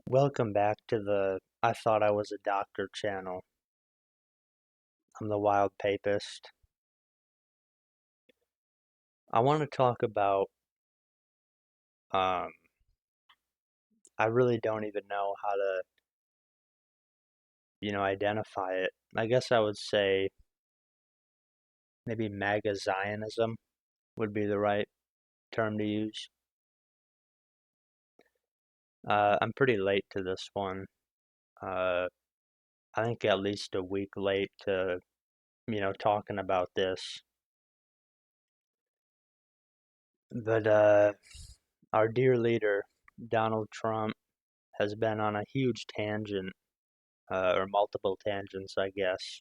Welcome back to the I Thought I Was a Doctor channel. I'm the Wild Papist. I want to talk about, um, I really don't even know how to, identify it. I guess I would say maybe MAGA Zionism would be the right term to use. I'm pretty late to this one. Uh, I think at least a week late to, talking about this. But our dear leader, Donald Trump, has been on a huge tangent, or multiple tangents, I guess,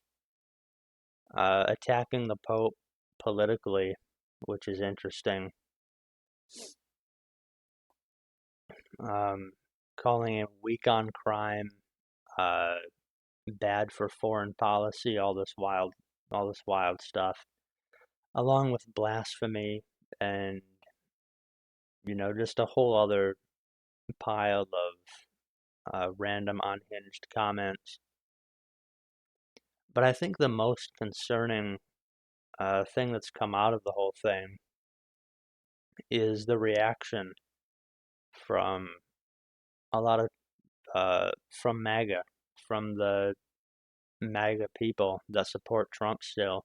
attacking the Pope politically, which is interesting, um, calling him weak on crime, uh, bad for foreign policy, all this wild stuff, along with blasphemy and just a whole other pile of random unhinged comments. But I think the most concerning thing that's come out of the whole thing is the reaction from a lot of from MAGA, from the MAGA people that support Trump still.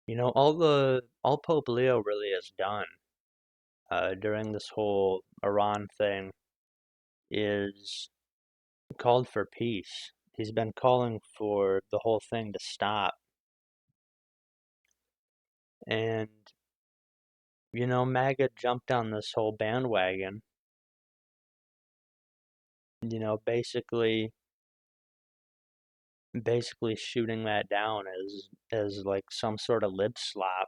All Pope Leo really has done during this whole Iran thing is called for peace. He's been calling for the whole thing to stop. And, MAGA jumped on this whole bandwagon, basically shooting that down as like some sort of lip slap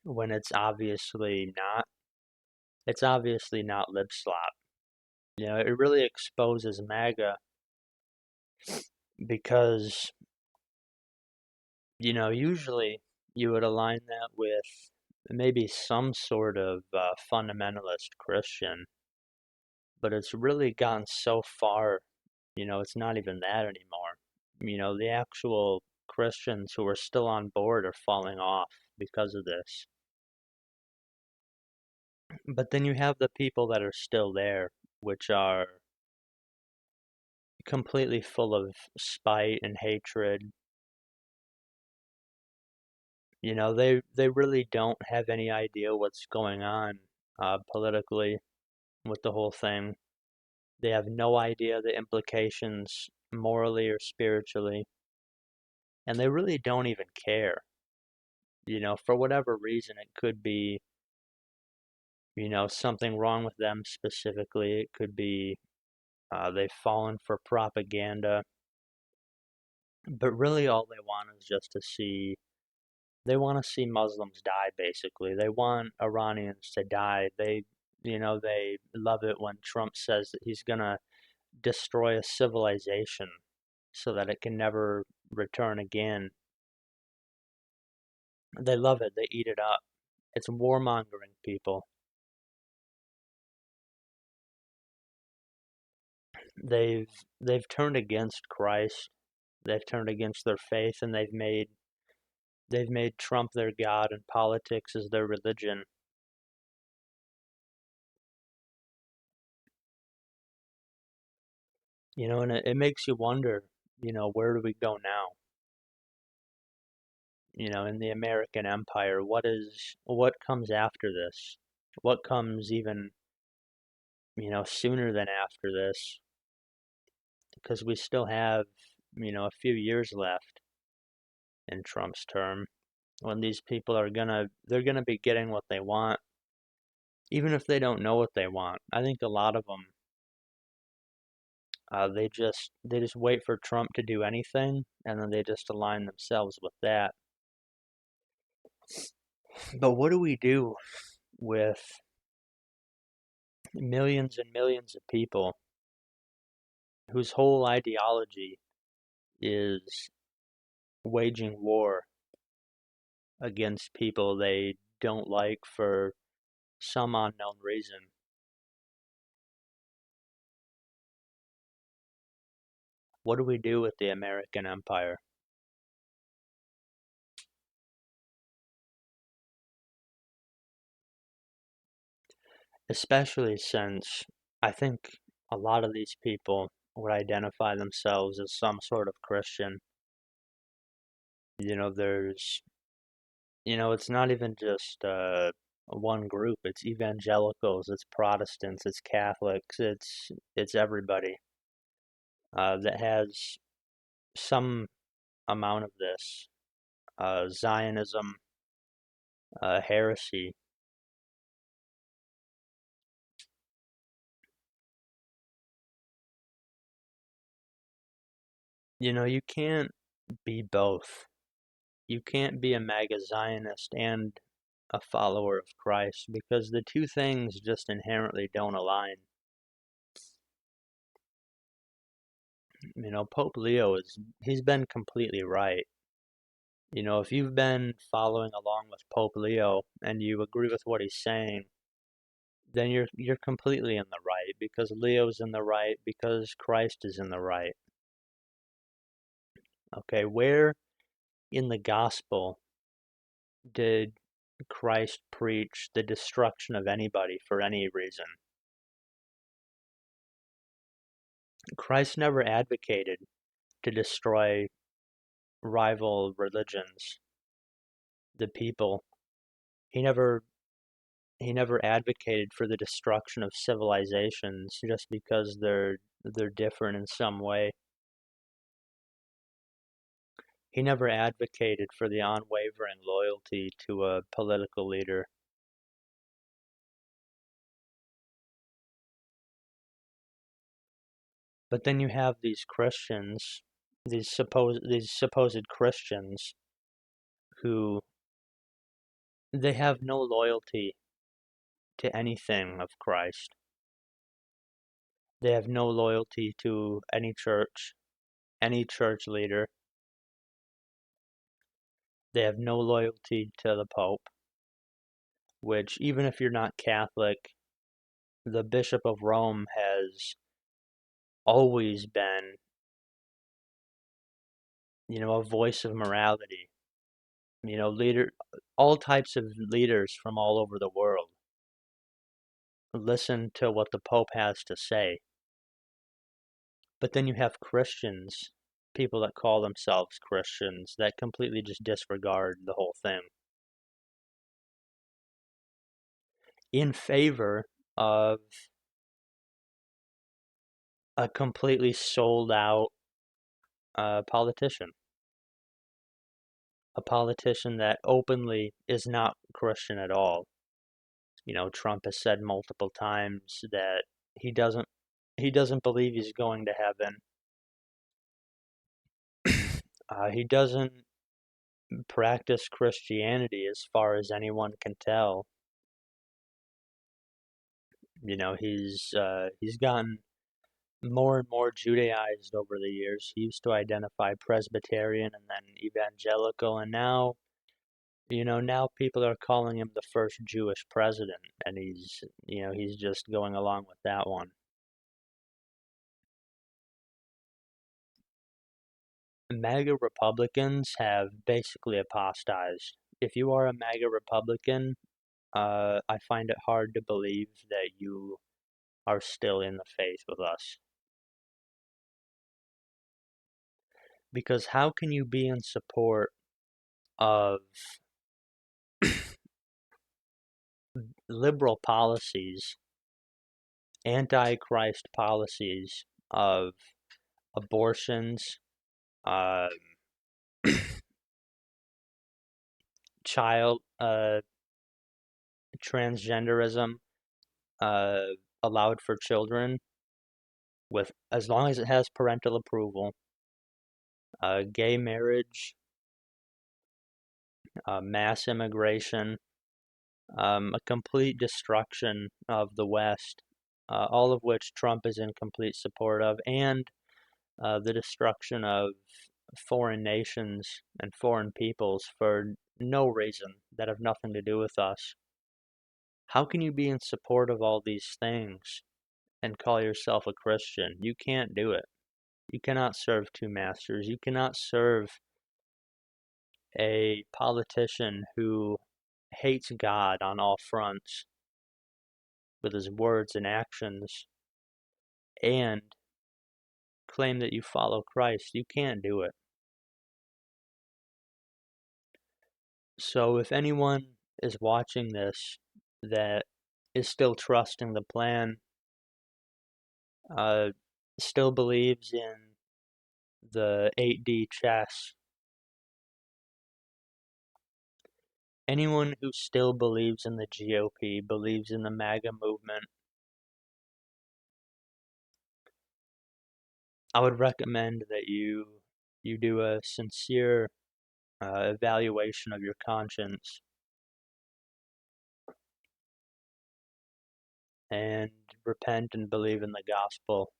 when it's obviously not lip slap. It really exposes MAGA because, usually you would align that with maybe some sort of fundamentalist Christian, but it's really gotten so far, it's not even that anymore. The actual Christians who are still on board are falling off because of this. But then you have the people that are still there, which are completely full of spite and hatred. They really don't have any idea what's going on politically with the whole thing. They have no idea the implications morally or spiritually, and they really don't even care. For whatever reason, it could be, something wrong with them specifically. It could be they've fallen for propaganda, but really all they want is just to see they want to see Muslims die, basically. They want Iranians to die. They love it when Trump says that he's going to destroy a civilization so that it can never return again. They love it. They eat it up. It's warmongering, people. They've they've turned against Christ. They've turned against their faith, and they've made Trump their god and politics is their religion. And it makes you wonder, where do we go now? In the American empire, what comes after this? What comes even, sooner than after this? Because we still have, a few years left in Trump's term when these people they're gonna be getting what they want, even if they don't know what they want. I think a lot of them, they just wait for Trump to do anything, and then they just align themselves with that. But what do we do with millions and millions of people whose whole ideology is waging war against people they don't like for some unknown reason. What do we do with the American empire? Especially since I think a lot of these people would identify themselves as some sort of Christian. You know, it's not even just one group. It's evangelicals, it's Protestants, it's Catholics, it's everybody that has some amount of this Zionism, heresy. You can't be both. You can't be a MAGA Zionist and a follower of Christ because the two things just inherently don't align. Pope Leo he's been completely right. If you've been following along with Pope Leo and you agree with what he's saying, then you're completely in the right because Leo's in the right because Christ is in the right. Okay, where in the gospel did Christ preach the destruction of anybody for any reason? Christ never advocated to destroy rival religions, the people. He never he never advocated for the destruction of civilizations just because they're different in some way. He never advocated for the unwavering loyalty to a political leader. But then you have these Christians, these supposed Christians who they have no loyalty to anything of Christ. They have no loyalty to any church leader. They have no loyalty to the Pope, which even if you're not Catholic, the Bishop of Rome has always been, a voice of morality. Leader, all types of leaders from all over the world listen to what the Pope has to say. But then you have Christians, people that call themselves Christians, that completely just disregard the whole thing in favor of a completely sold out politician. A politician that openly is not Christian at all. Trump has said multiple times that he doesn't he doesn't believe he's going to heaven. He doesn't practice Christianity as far as anyone can tell. He's gotten more and more Judaized over the years. He used to identify Presbyterian and then evangelical, and now people are calling him the first Jewish president, and he's just going along with that one. MAGA Republicans have basically apostatized. If you are a MAGA Republican, I find it hard to believe that you are still in the faith with us. Because how can you be in support of liberal policies, anti-Christ policies of abortions, uh, child transgenderism, uh, allowed for children with as long as it has parental approval, gay marriage, mass immigration, a complete destruction of the West, all of which Trump is in complete support of, and the destruction of foreign nations and foreign peoples for no reason that have nothing to do with us. How can you be in support of all these things and call yourself a Christian? You can't do it. You cannot serve two masters. You cannot serve a politician who hates God on all fronts with his words and actions and claim that you follow Christ. You can't do it. So if anyone is watching this that is still trusting the plan, uh, still believes in the 8D chess, anyone who still believes in the GOP, believes in the MAGA movement, I would recommend that you do a sincere evaluation of your conscience and repent and believe in the gospel,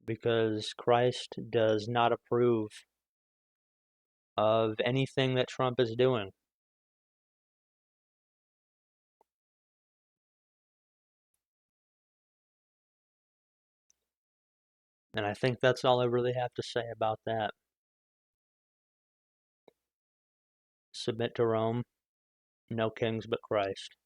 because Christ does not approve of anything that Trump is doing. And I think that's all I really have to say about that. Submit to Rome, no kings but Christ.